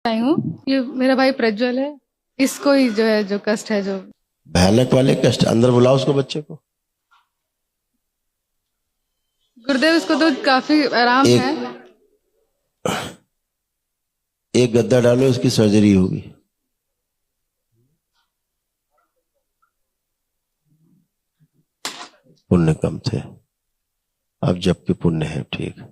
आई हूँ। ये मेरा भाई प्रज्वल है, इसको ही जो है जो कष्ट है, जो भयानक वाले कष्ट, अंदर बुलाओ उसको, बच्चे को। गुरुदेव, इसको तो काफी आराम है। एक गद्दा डालो, उसकी सर्जरी होगी। पुण्य कम थे, अब जबकि पुण्य है, ठीक।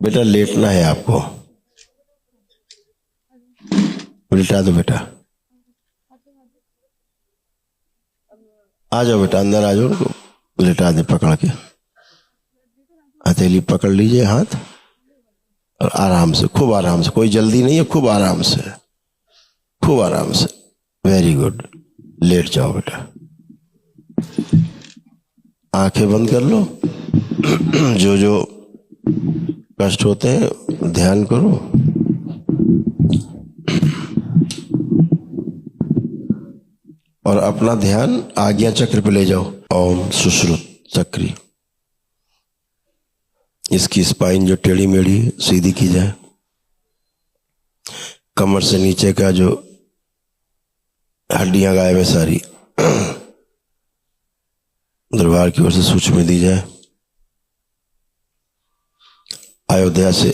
बेटा लेटना है आपको, लेटा दो बेटा। आ जाओ बेटा, अंदर आ जाओ, उनको लेटा दे पकड़ के। हथेली पकड़ लीजिए हाथ, और आराम से, खूब आराम से, कोई जल्दी नहीं है, खूब आराम से, खूब आराम से। वेरी गुड, लेट जाओ बेटा, आंखें बंद कर लो। जो जो कष्ट होते हैं ध्यान करो। और अपना ध्यान आज्ञा चक्र पे ले जाओ। ओम सुश्रुत चक्री। इसकी स्पाइन जो टेढ़ी मेढ़ी सीधी की जाए। कमर से नीचे का जो हड्डियां गायब है सारी, दरबार की ओर से सूक्ष्म दी जाए। अयोध्या से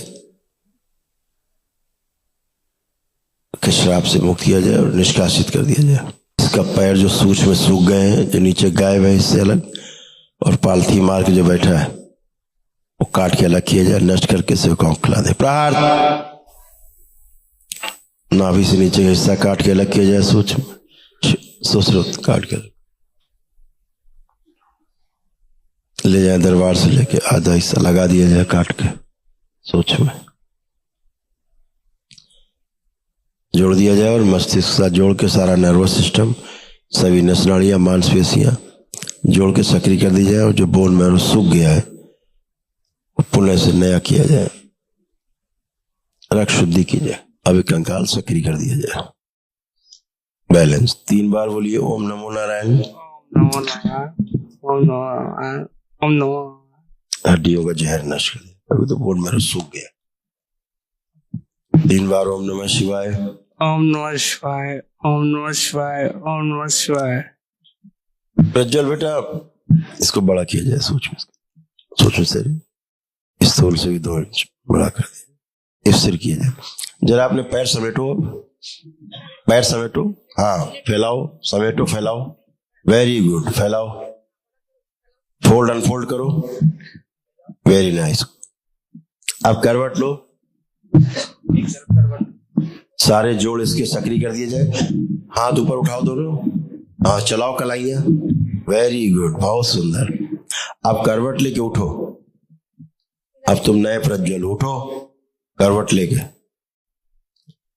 के श्राप से मुक्त किया जाए और निष्कासित कर दिया जाए। इसका पैर जो सूक्ष्म सूख गए हैं, जो नीचे गायब है, इससे अलग, और पालथी मार के जो बैठा है वो काट के अलग किया जाए, नष्ट करके सेवकाओं को खिला दे। प्रहार। नाभि से नीचे का हिस्सा काट के अलग किया जाए, सूक्ष्म सुश्रुत काट के ले जाए, दरबार से लेके आधा हिस्सा लगा दिया जाए काट के, सूक्ष्म जोड़ दिया जाए, और मस्तिष्क के साथ जोड़ के सारा नर्वस सिस्टम, सभी नसनाड़ियां, मांसपेशियां जोड़ के सक्रिय कर दी जाए, और जो बोन मैरो सूख गया है वो पुण्य से नया किया जाए, रक्त शुद्धि की जाए, अभी कंकाल सक्रिय कर दिया जाए। बैलेंस 3 बार बोलिए। ओम नमो नारायण। नमो नारायण। ओम नमो नारायण। ओम नमो। हड्डियों का जहर नष्ट कर दिया, अभी तो बोन मैरो सूख गया। 3 बार ओम नमः शिवाय। ओम नमः शिवाय। ओम नमः शिवाय। ओम नमः शिवाय। प्रज्वल बेटा, इसको बड़ा किया जाए, सूक्ष्म शरीर, स्थूल से भी 2 इंच बड़ा कर दिया, स्थिर किया जाए। जरा अपने पैर समेटो, पैर समेटो, हाँ फैलाओ, समेटो फैलाओ, वेरी गुड, फैलाओ, फोल्ड अनफोल्ड करो, वेरी नाइस। अब करवट लो, सारे जोड़ इसके सक्रिय कर दिए जाए। हाथ ऊपर उठाओ दोनों, हाँ चलाओ कलाइयां, वेरी गुड, बहुत सुंदर। अब करवट लेके उठो, अब तुम नए प्रज्वल, उठो करवट लेके।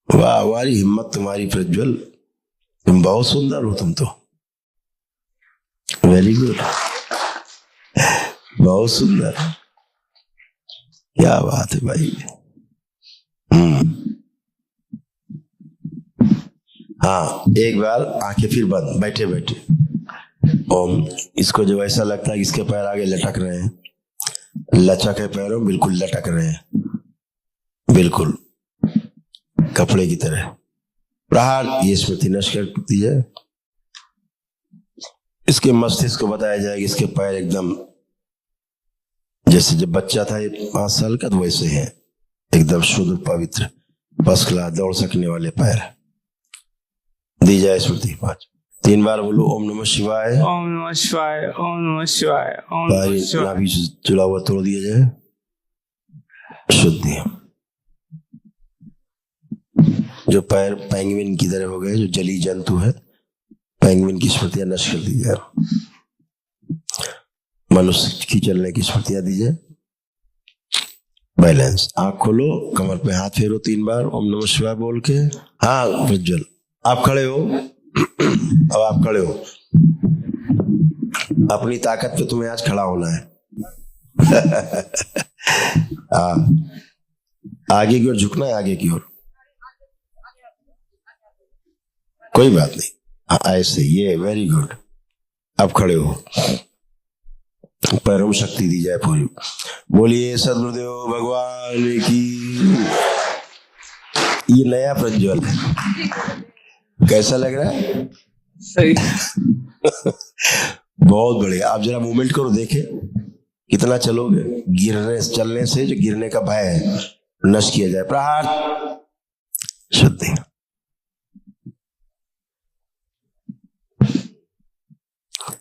वाह, हमारी हिम्मत तुम्हारी प्रज्वल, तुम बहुत सुंदर हो, तुम तो वेरी गुड, बहुत सुंदर, क्या बात है भाई। हाँ, एक बार आंखें फिर बंद, बैठे बैठे ओम। इसको जो ऐसा लगता है कि इसके पैर आगे लटक रहे हैं, लचक है पैरों, बिल्कुल लटक रहे हैं, बिल्कुल कपड़े की तरह। प्रहार, ये स्मृति नष्ट कर दी जाए। इसके मस्तिष्क को बताया जाए कि इसके पैर एकदम जैसे जब बच्चा था 5 साल का, तो वैसे है, एकदम शुद्ध पवित्र फर्स्ट क्लास, दौड़ सकने वाले पैर दी जाए स्मृति। 3 बार बोलो ओम नमः शिवाय। ओम नमः शिवाय। ओम नमः शिवाय। ओम नमः शिवाय। नाभि से जुड़ा हुआ तोड़ दिया जाए, शुद्धि। जो पैर पेंगुइन की तरह हो गए, जो जली जंतु है, पेंगुइन की स्मृतियां नष्ट कर दी जाए, मनुष्य की चलने की स्मृतियां दी जाए। बैलेंस। आंख खोलो, कमर पे हाथ फेरो 3 बार ओम नमः शिवाय बोल के। हाँ प्रज्वल, आप खड़े हो, अब आप खड़े हो। अपनी ताकत पे तुम्हें आज खड़ा होना है। हाँ, आगे की ओर झुकना है, आगे की ओर। कोई बात नहीं, ऐसे, ये वेरी गुड। अब खड़े हो, पैरों में शक्ति दी जाए पूरी। बोलिए सदगुरुदेव भगवान की। ये नया प्रज्वल है, कैसा लग रहा है? सही। बहुत बढ़िया। आप जरा मूवमेंट करो, देखे कितना चलोगे। गिरने चलने से जो गिरने का भय है नष्ट किया जाए। प्रहार शुद्धि।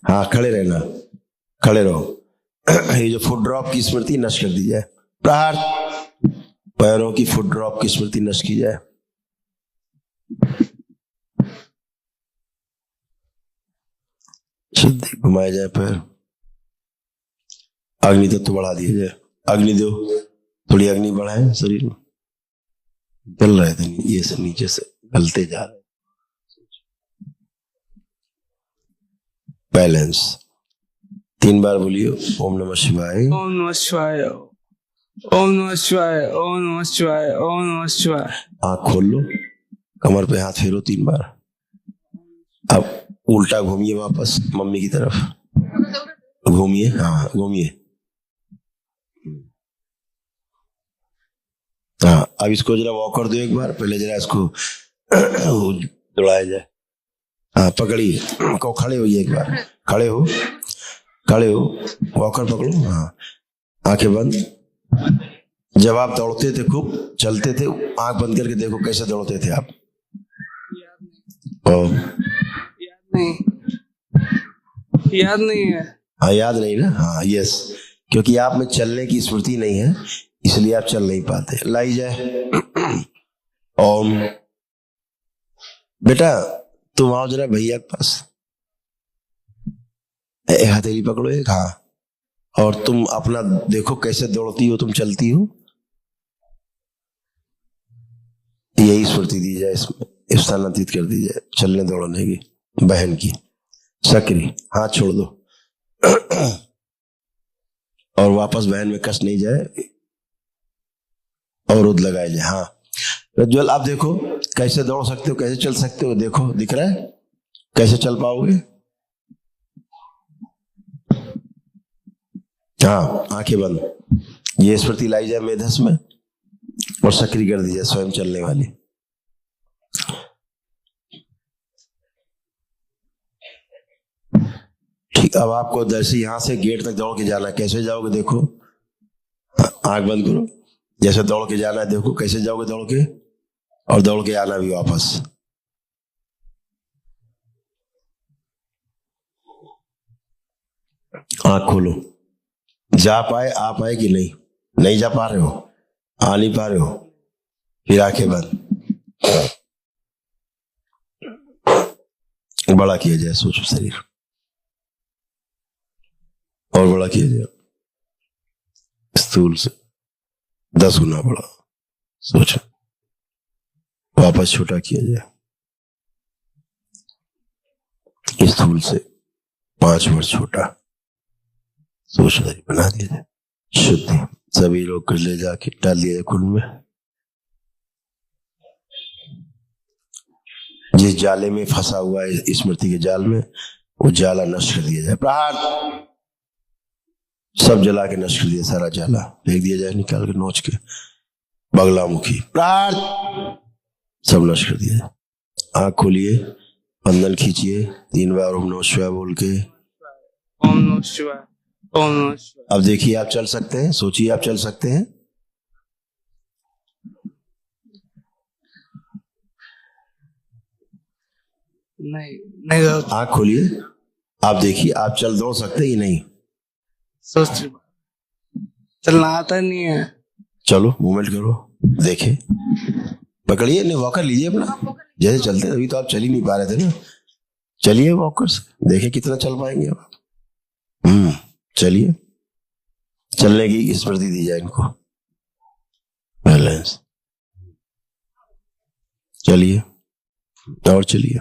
हाँ, खड़े रहना, खड़े रहो। ये जो फुट ड्रॉप की स्मृति नष्ट कर दी जाए। प्रहार। पैरों की फुट ड्रॉप की स्मृति नष्ट की जाए। शुद्धि। घुमाए जाए पैर। अग्नि तत्व बढ़ा दिया जाए। अग्नि दो, थोड़ी अग्नि बढ़ाए शरीर में। गल रहे थे ये से नीचे से गलते जा रहे। बैलेंस। 3 बार बोलिए ओम नमः शिवाय। ओम नमः शिवाय, ओम नमः शिवाय, ओम नमः शिवाय, ओम नमः शिवाय। आंख खोल लो, कमर पे हाथ फेरो 3 बार। अब उल्टा घूमिए वापस मम्मी की तरफ। घूमिए, हाँ घूमिए। हाँ, अब इसको जरा वॉक कर दो एक बार। पहले जरा इसको दौड़ाया जाए। हाँ, पकड़िए को, खड़े होइए एक बार। खड़े हो, खड़े हो, वॉकर पकड़ो। हाँ, आंखें बंद। जब आप दौड़ते थे, खूब चलते थे, आंख बंद करके देखो कैसे दौड़ते थे आप। याद नहीं है। हाँ, याद नहीं ना। हाँ, यस, क्योंकि आप में चलने की स्मृति नहीं है, इसलिए आप चल नहीं पाते। लाई जाए। ओम। बेटा तुम आओ जरा भैया के पास। हथेली पकड़ो एक। हाँ, और तुम अपना देखो कैसे दौड़ती हो, तुम चलती हो। यही स्मृति दी जाए, इसमें स्थानांतरित कर दी जाए चलने दौड़ने की। बहन की सक्रिय। हाथ छोड़ दो और वापस बहन में कष्ट नहीं जाए, अवरोध लगाए जाए। हाँ प्रज्वल, आप देखो कैसे दौड़ सकते हो, कैसे चल सकते हो। देखो, दिख रहा है कैसे चल पाओगे। हाँ, आंखें बंद। ये स्मृति लाई जाए मेधस में और सक्रिय कर दी जाए स्वयं चलने वाली। ठीक। अब आपको जैसे यहां से गेट तक दौड़ के जाना है, कैसे जाओगे देखो। आंख बंद करो। जैसे दौड़ के जाना है देखो कैसे जाओगे दौड़ के, और दौड़ के आना भी वापस। आंख खोलो। जा पाए, आ पाए कि नहीं, नहीं जा पा रहे हो, आ नहीं पा रहे हो, फिर आंखें बंद। बड़ा किया जाए सोचो शरीर, और बड़ा किया जाए स्थूल से 10 गुना बड़ा सोचो। वापस छोटा किया जाए स्थूल से 5 वर्ष छोटा सोच शरीर बना दिया जाए। शुद्धि। सभी लोग कर ले जाके डाल दिया जाए कुंड में। जिस जाले में फंसा हुआ है स्मृति के जाल में, वो जाला नष्ट कर दिया जाए। प्रहार। सब जला के नष्ट कर दिया, सारा जाला फेंक दिया जाए, निकाल के नोच के बगलामुखी। प्रहार। सब नष्ट कर दिया जाए। आंख खोलिए, बंधन खींचिए, 3 बार ओम नमः शिवाय बोल के। ओम नमः शिवाय, ओम नमः शिवाय। अब देखिए आप चल सकते हैं, सोचिए आप चल सकते हैं। नहीं आंख खोलिए, आप देखिए आप चल दौड़ सकते ही नहीं। सोच, चलना आता नहीं है। चलो मूवमेंट करो, देखे, पकड़िए, नहीं वॉकर लीजिए अपना। जैसे चलते अभी तो आप चल ही नहीं पा रहे थे ना, चलिए वॉकर्स, देखे कितना चल पाएंगे आप। चलिए, चलने की स्मृति दी जाए इनको। बैलेंस। चलिए, और चलिए।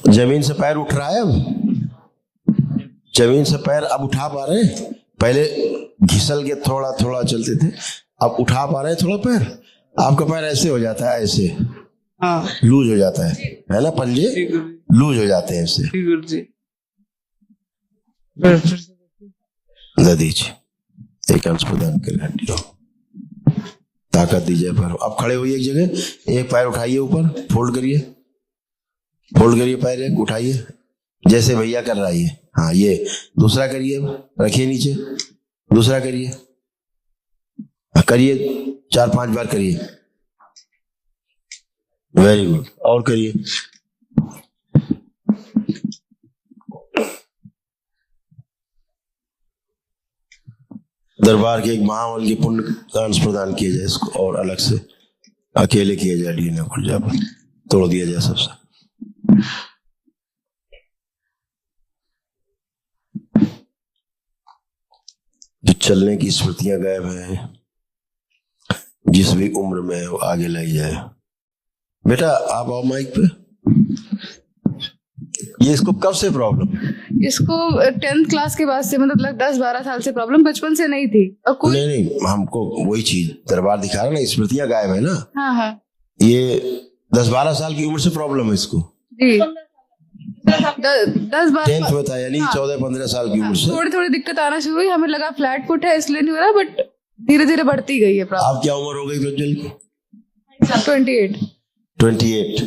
जमीन से पैर उठ रहा है अब, जमीन से पैर अब उठा पा रहे हैं। पहले घिसल के थोड़ा थोड़ा चलते थे, अब उठा पा रहे हैं थोड़ा पैर। आपका पैर ऐसे हो जाता है, ऐसे हाँ लूज हो जाता है ना, पंजे जी गुरुजी, लूज हो जाते हैं ऐसे। जी गुरुजी। फिर से दे दीजिए, एक अंश प्रदान करें, हड्डियों ताकत दीजिए पैर। अब खड़े होइए एक जगह, एक पैर उठाइए ऊपर, फोल्ड करिए, फोल्ड करिए पैर, एक उठाइए जैसे भैया कर रहा है ये। हाँ ये दूसरा करिए, रखिए नीचे, दूसरा करिए, करिए 4-5 बार करिए। वेरी गुड, और करिए। दरबार के एक महावन के पुण्य का अंश प्रदान किया जाए इसको, और अलग से अकेले किया जाए, डीएनए खुल जाए, तोड़ दिया जाए सबसे। जो चलने की स्मृतियां गायब हैं, जिस भी उम्र में वो आगे लाई जाए। बेटा आप आओ माइक पे। ये इसको कब से प्रॉब्लम? इसको 10th क्लास के बाद से, मतलब 10-12 साल से प्रॉब्लम, बचपन से नहीं थी। और कोई नहीं हमको वही चीज दरबार दिखा रहा ना, स्मृतियां गायब है ना। हाँ हाँ ये 10-12 साल की उम्र से प्रॉब्लम है इसको। जी, 10-12 10th में था, यानी 14-15 साल की उम्र से। थोड़ी थोड़ी दिक्कत आना शुरू हुई। हमें लगा फ्लैट फुट है इसलिए नहीं हो रहा, बट धीरे धीरे बढ़ती गई है प्रॉब्लम। आप क्या उम्र हो गई प्रज्वल की? 28 28,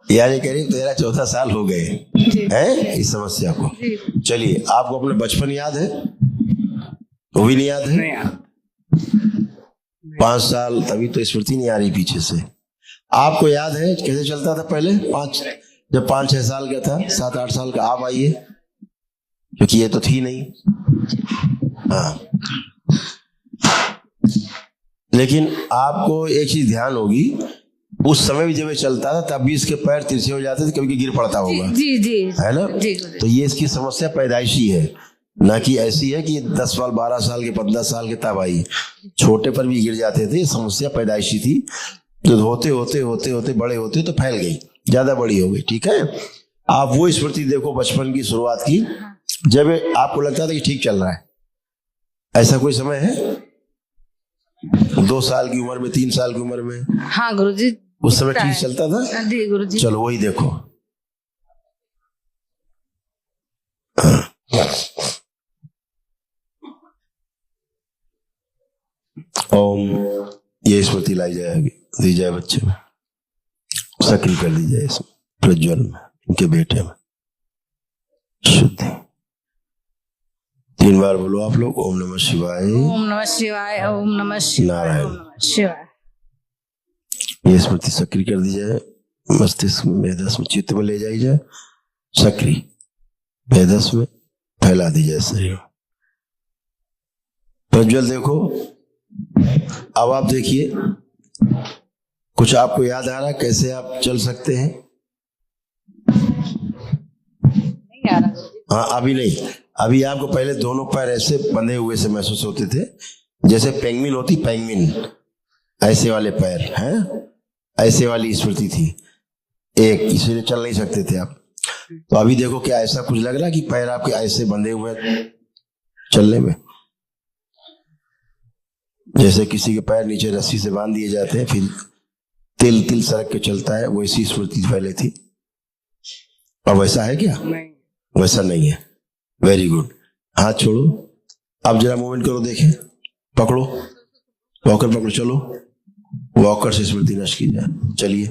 यानी करीब 13-14 साल हो गए जी हैं इस समस्या को। जी। चलिए, आपको अपने बचपन याद है? वो भी नहीं याद है? नहीं यार, 5 साल, तभी तो स्मृति नहीं आ रही पीछे से। आपको याद है कैसे चलता था पहले? जब 5-6 साल का था, 7-8 साल का। आप आइए, क्योंकि ये तो थी नहीं। हाँ, लेकिन आपको एक चीज ध्यान होगी, उस समय भी जब ये चलता था तब भी इसके पैर तिरछे हो जाते थे, कभी गिर पड़ता होगा, जी जी है ना? जी। तो ये इसकी समस्या पैदाइशी है, ना कि ऐसी है कि 10 साल 12 साल के 15 साल के तब आई। छोटे पर भी गिर जाते थे, समस्या पैदाइशी थी, जो होते होते होते होते बड़े होते तो फैल गई, ज्यादा बड़ी हो गई। ठीक है, आप वो स्मृति देखो बचपन की शुरुआत की, जब आपको लगता था कि ठीक चल रहा है। ऐसा कोई समय है 2 साल की उम्र में, 3 साल की उम्र में? हाँ गुरुजी, उस समय ठीक चलता था? जी गुरुजी। चलो वही देखो। ओम, ये स्मृति लाई जाएगी, दी जाए बच्चे में, सक्रिय कर दी जाए इसमें, प्रज्वल में, इनके बेटे में शुद्धि। 3 बार बोलो आप लोग, ओम नमः शिवाय, ओम नमः शिवाय, ओम नमः शिवाय, नारायण। ओम नमः शिवाय। ये स्मृति सक्रिय कर दी जाए, मस्तिष्क में, मेधस में, चित्त में ले जाई जाए, सक्रिय मेधस में फैला दी जाए शरीर में। प्रज्वल देखो, अब आप देखिए, कुछ आपको याद आ रहा है कैसे आप चल सकते हैं? नहीं आ रहा। हाँ, अभी नहीं। अभी आपको पहले दोनों पैर ऐसे बंधे हुए से महसूस होते थे, जैसे पेंगुइन होती, पेंगुइन ऐसे वाले पैर हैं, ऐसे वाली स्मृति थी एक, इसीलिए चल नहीं सकते थे आप। तो अभी देखो, क्या ऐसा कुछ लग रहा है कि पैर आपके ऐसे बंधे हुए चलने में? जैसे किसी के पैर नीचे रस्सी से बांध दिए जाते हैं, फिर तिल तिल सरक के चलता है, वैसी स्मृति पहले थी। अब वैसा है क्या? नहीं। वैसा नहीं है। वेरी गुड, हाथ छोड़ो, अब जरा मूवमेंट करो, देखें, पकड़ो, वॉकर पकड़ो, चलो, वॉकर से स्मृति नष्ट की जाए। चलिए,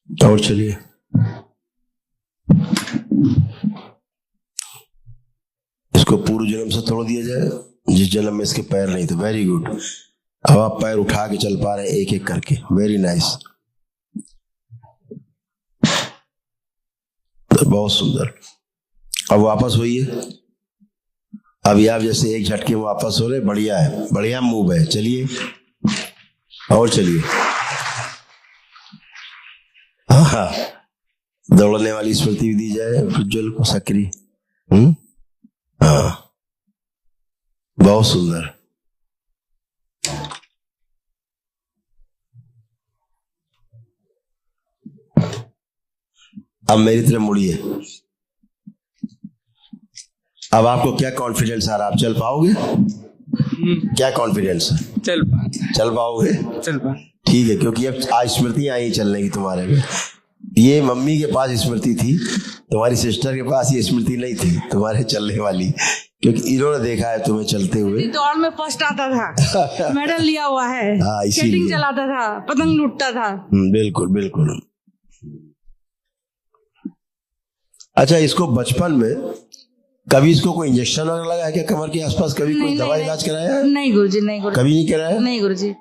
और चलिए। इसको पूर्व जन्म से तोड़ दिया जाए, जिस जन्म में इसके पैर नहीं थे। वेरी गुड, अब आप पैर उठा के चल पा रहे हैं एक एक करके। वेरी नाइस, बहुत सुंदर। अब वापस होइए। अभी आप जैसे एक झटके में वापस हो रहे, बढ़िया है, बढ़िया मूव है। चलिए, और चलिए, हाँ, दौड़ने वाली स्मृति भी दी जाए प्रज्वल को, सक्रिय। हाँ, बहुत सुंदर। अब मेरी तरफ मुड़िए। अब आपको क्या कॉन्फिडेंस आ रहा है? आप चल पाओगे? क्या कॉन्फिडेंस है? चल पाओगे? ठीक है, क्योंकि अब आज स्मृतियां आई चलने की तुम्हारे में। ये मम्मी के पास स्मृति थी, तुम्हारी सिस्टर के पास ये स्मृति नहीं थी तुम्हारे चलने वाली, क्योंकि इन्होंने देखा है तुम्हें चलते हुए। दौड़ में फर्स्ट आता था, मेडल लिया हुआ है, हाँ, इसीलिए स्केटिंग चलाता था, पतंग लूटता था। बिल्कुल बिल्कुल। अच्छा, इसको बचपन में कभी इसको कोई इंजेक्शन वगैरह लगा है क्या कमर के आसपास? कभी कोई दवाई इलाज कराया है? नहीं गुरुजी, नहीं गुरुजी, कभी नहीं कराया? नहीं गुरुजी।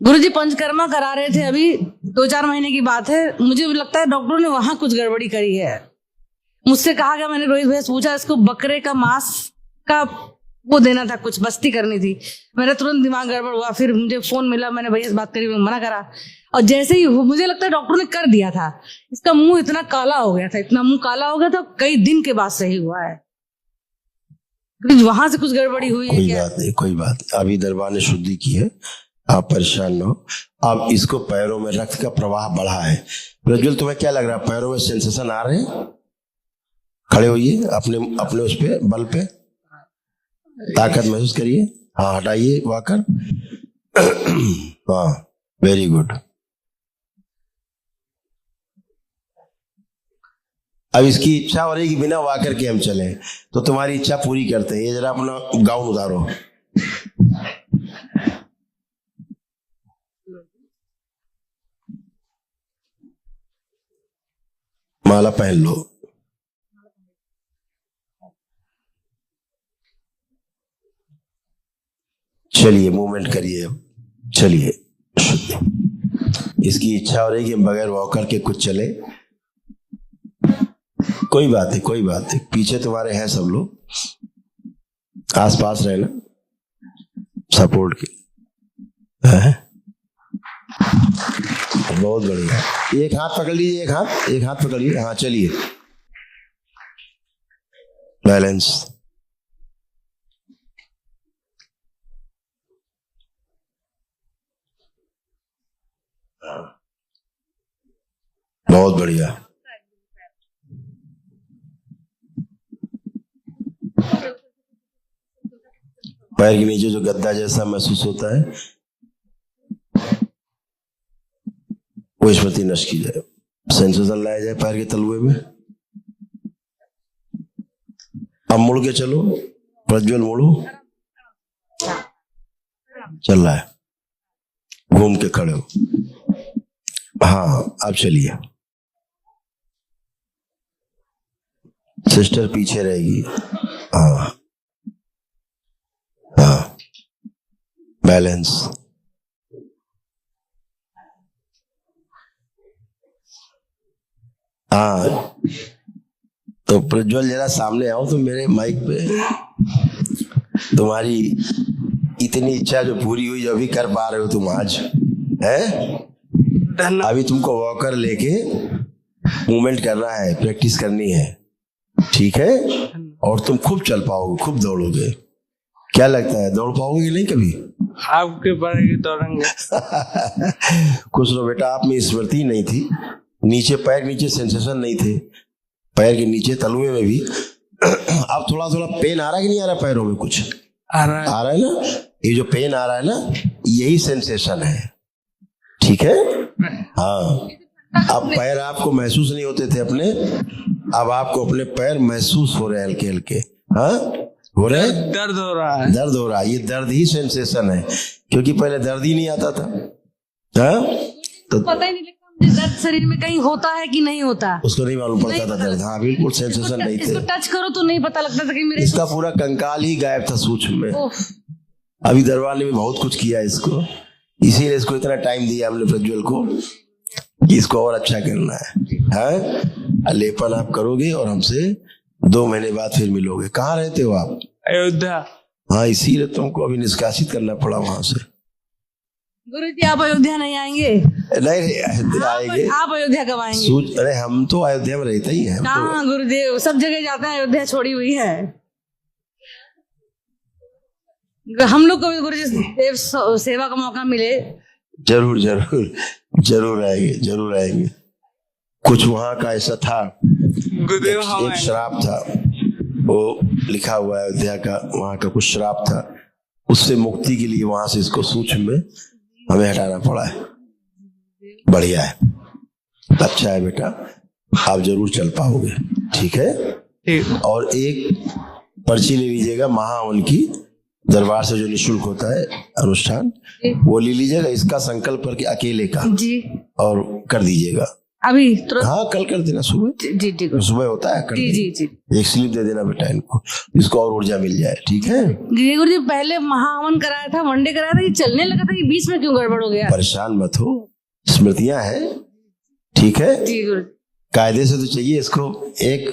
गुरुजी पंचकर्मा करा रहे थे, अभी 2-4 महीने की बात है। मुझे लगता है डॉक्टरों ने वहां कुछ गड़बड़ी करी है। मुझसे कहा गया, मैंने रोहित भैया से पूछा, इसको बकरे का मांस का वो देना था, कुछ बस्ती करनी थी। मेरा तुरंत दिमाग गड़बड़ हुआ, फिर मुझे फोन मिला, मैंने भैया से बात करी, मना करा। और जैसे ही मुझे लगता है डॉक्टर ने कर दिया था, इसका मुंह इतना काला हो गया था, इतना मुंह काला हो गया था, कई दिन के बाद सही हुआ है। वहां से कुछ गड़बड़ी हुई है क्या? बात नहीं, कोई बात नहीं। अभी दरबार ने शुद्धि की है, आप परेशान न हो। अब इसको पैरों में रक्त का प्रवाह बढ़ा है। प्रज्वल, तुम्हें क्या लग रहा है? पैरों में सेंसेशन आ रहे हैं? खड़े होइए, अपने उस पे बल पे ताकत महसूस करिए। हाँ, हटाइए वाकर। हाँ, वेरी गुड। अब इसकी इच्छा हो रही है कि बिना वाकर के हम चलें, तो तुम्हारी इच्छा पूरी करते हैं। ये जरा अपना गाउन उतारो। माला पहन लो। चलिए, मूवमेंट करिए। चलिए, इसकी इच्छा हो रही है कि बगैर वॉकर के कुछ चले। कोई बात नहीं, कोई बात नहीं। पीछे तुम्हारे हैं सब लोग, आसपास रहना सपोर्ट के। बहुत बढ़िया। एक हाथ पकड़ लीजिए, एक हाथ पकड़िए। हाँ, चलिए, बैलेंस। बहुत बढ़िया। पैर के नीचे जो गद्दा जैसा महसूस होता है, वो स्मृति नष्ट की जाए, सेंसेशन लाया जाए पैर के तलुए में। अब मुड़ के चलो, प्रज्वल मुड़ो। चल रहा है, घूम के खड़े हो। हाँ, अब चलिए। सिस्टर पीछे रहेगी। हाँ हाँ, बैलेंस। हाँ, तो प्रज्वल जरा सामने आओ तो मेरे माइक पे। तुम्हारी इतनी इच्छा जो पूरी हुई, जो अभी कर पा रहे हो तुम आज, है? अभी तुमको वॉकर लेके मूवमेंट करना है, प्रैक्टिस करनी है, ठीक है? और तुम खूब चल पाओगे, खूब दौड़ोगे। क्या लगता है, दौड़ पाओगे कि नहीं कभी? आपके पढ़ेंगे दौड़ेंगे। कुछ लो बेटा, आप में स्मृति नहीं थी, नीचे पैर नीचे सेंसेशन नहीं थे, पैर के नीचे तलुए में भी। अब थोड़ा थोड़ा पेन आ रहा है कि नहीं आ रहा? पैरों में कुछ आ रहा है ना? ये जो पेन आ रहा है ना, यही सेंसेशन है, ठीक है? हाँ, अब पैर आपको महसूस नहीं होते थे अपने, अब आपको अपने पैर महसूस हो रहे हैं, हल्के हल्के। हाँ, हो रहे हैं? दर्द हो रहा है, दर्द हो रहा है। ये दर्द ही सेंसेशन है, क्योंकि पहले दर्द ही नहीं आता था। हाँ, तो पता ही नहीं लगता मुझे दर्द शरीर में कहीं होता है कि नहीं होता, उसको नहीं मालूम पड़ता था दर्द। हाँ, बिल्कुल सेंसेशन नहीं इसको थे। टच करो तो नहीं पता लगता था कि मेरे इसका पूरा कंकाल ही गायब था सूक्ष्म में। अभी दरबार ने भी बहुत कुछ किया इसको, इसीलिए इसको इतना टाइम दिया हमने प्रज्वल को कि इसको और अच्छा करना है। हाँ, लेपन आप करोगे और हमसे 2 महीने बाद फिर मिलोगे। कहाँ रहते हो आप? अयोध्या। हाँ, इसीलिए तुमको अभी निष्कासित करना पड़ा वहां से। गुरुजी आप अयोध्या नहीं आएंगे? नहीं अयोध्या आएंगे। आप अयोध्या कब आएंगे? अरे हम तो अयोध्या में रहते ही हैं, हम तो कहाँ गुरुदेव, सब जगह जाते हैं, अयोध्या छोड़ी हुई है। हम लोग को भी गुरुजी देव सेवा का मौका मिले। जरूर जरूर जरूर आएंगे, जरूर आएंगे। कुछ वहां का ऐसा था, गुरुदेव एक श्राप था, वो लिखा हुआ है अयोध्या का, वहां का कुछ श्राप था, उससे मुक्ति के लिए वहां से इसको सूक्ष्म में हमें हटाना पड़ा है। बढ़िया है, अच्छा है बेटा, आप जरूर चल पाओगे, ठीक है। ठीक। और एक पर्ची ले लीजिएगा महावन की, दरबार से जो निःशुल्क होता है अनुष्ठान, वो ले लीजिएगा, इसका संकल्प करके अकेले का जी, और कर दीजिएगा अभी तुरंत। हाँ कल कर देना सुबह, जी जी सुबह होता है, कर जी जी जी। एक स्लिप दे देना बेटा इनको, इसको और ऊर्जा मिल जाए, ठीक है। गुरुजी पहले महाहवन कराया था, वनडे कराया था, ये चलने लगा था, ये बीच में क्यों गड़बड़ हो गया? परेशान मत हो, स्मृतियां हैं, ठीक है। जी गुरु कायदे से तो चाहिए इसको, एक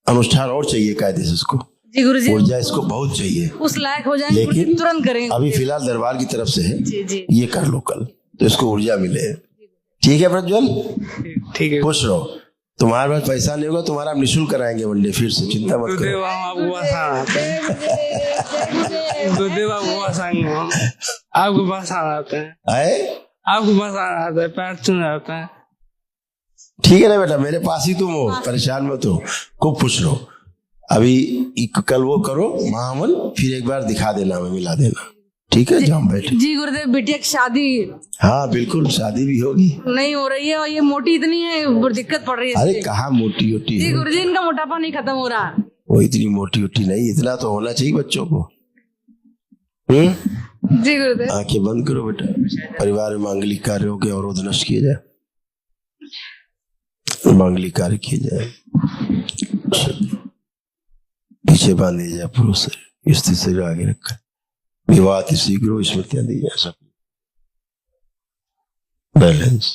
अनुष्ठान और चाहिए कायदे से इसको, जी गुरुजी, ऊर्जा इसको बहुत चाहिए। उस लायक हो जाएंगे लेकिन गुरुजी, तुरंत करेंगे। अभी फिलहाल दरबार की तरफ से है, जी जी ये कर लो कल, तो इसको ऊर्जा मिले, ठीक है प्रज्वल। ठीक है खुश रहो, तुम्हारे पास पैसा नहीं होगा, तुम्हारा हम निःशुल्क कराएंगे वनडे, फिर से चिंता मत गुरुदेव, करो। हम आपको बसाना आते हैं। गुरुदेव आपको बसाएंगे, हम आपको बसाना आता है, आए आपको बसाना आता है, पैर छूना आता है। ठीक है ना बेटा, मेरे पास ही तुम हो, परेशान मत हो, खूब खुश रहो। अभी कल वो करो महावन, फिर एक बार दिखा देना, हमें मिला देना, ठीक है। जाओ बैठे। जी गुरुदेव, बिटिया की शादी हाँ बिल्कुल, शादी भी होगी। नहीं हो रही है, और ये मोटी इतनी है, दिक्कत पड़ रही है अरे इससे। कहाँ मोटी ओटी जी है, गुरुजी, इनका मोटापा नहीं खत्म हो रहा। वो इतनी मोटी ओटी नहीं, इतना तो होना चाहिए बच्चों को। जी गुरुदेव। आंखें बंद करो बेटा, परिवार में मांगलिक कार्यों के अवरोध नष्ट किए जाए, मांगलिक कार्य किए जाए, पीछे बांधे जाए पुरुष शरीर, स्थिर शरीर आगे रखा, विवाह शीघ्र स्मृतियां दी जाए, सब बैलेंस।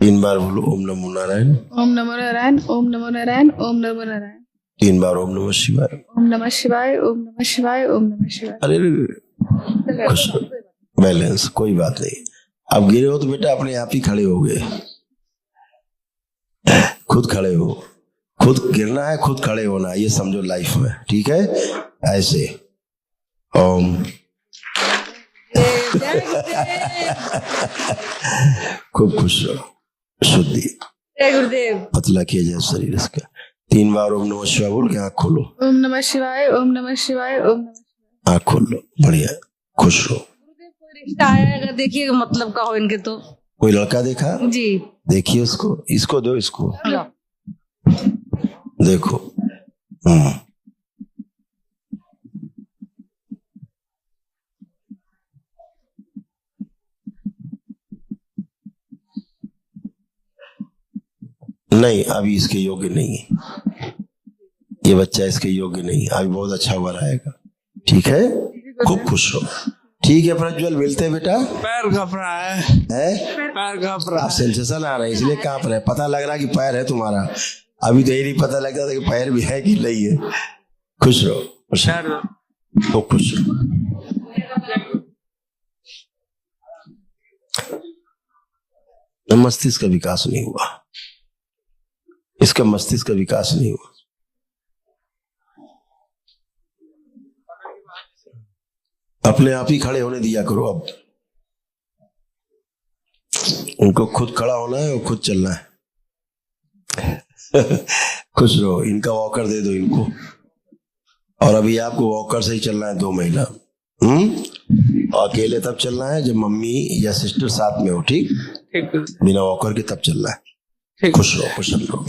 3 बार बोलो ओम नमो नारायण, ओम नमो नारायण, ओम नमो नारायण, ओम नमो नारायण। 3 बार ओम नमः शिवाय, ओम नमः शिवाय, ओम नमः शिवाय, ओम नमः शिवाय। अरे खुश बैलेंस, कोई बात नहीं। अब गिरे हो तो बेटा अपने आप ही खड़े हो गए, खुद खड़े हो, खुद गिरना है, खुद खड़े होना, ये समझो लाइफ में, ठीक है। ऐसे ओम खूब खुश रहो, शुद्धि जय गुरुदेव। पतला किया जाए शरीर इसका। 3 बार ओम नमः शिवाय बोल के आँख खोलो, ओम नमः शिवाय, ओम नमः शिवाय, ओम नमः शिवाय। आँख खोल लो, बढ़िया, खुश रहो। कोई रिश्ता आएगा, देखिए मतलब का हो इनके तो। कोई लड़का देखा, जी देखिए उसको, इसको दो, इसको लो। देखो। नहीं अभी इसके योग्य नहीं है, ये बच्चा इसके योग्य नहीं, अभी बहुत अच्छा हुआ रहेगा, ठीक है। खूब खुश हो, ठीक है प्रज्वल, मिलते हैं बेटा। पैर कप रहा है, पैर कप रहा आप सेंसेशन आ रहा है इसलिए कांप रहे, पता लग रहा है कि पैर है तुम्हारा, अभी तो ये नहीं पता लगता था कि पैर भी है कि नहीं है। खुश रहो, खुश है। रहो, खूब खुश रहो। मस्तिष्क का विकास नहीं हुआ, इसका मस्तिष्क का विकास नहीं हुआ। अपने आप ही खड़े होने दिया करो, अब उनको खुद खड़ा होना है और खुद चलना है। खुश रहो, इनका वॉकर दे दो इनको, और अभी आपको वॉकर से ही चलना है 2 महीना। और अकेले तब चलना है जब मम्मी या सिस्टर साथ में हो, ठीक, ठीक बिना वॉकर के तब चलना है। ठीक। खुश रहो, खुश रहो।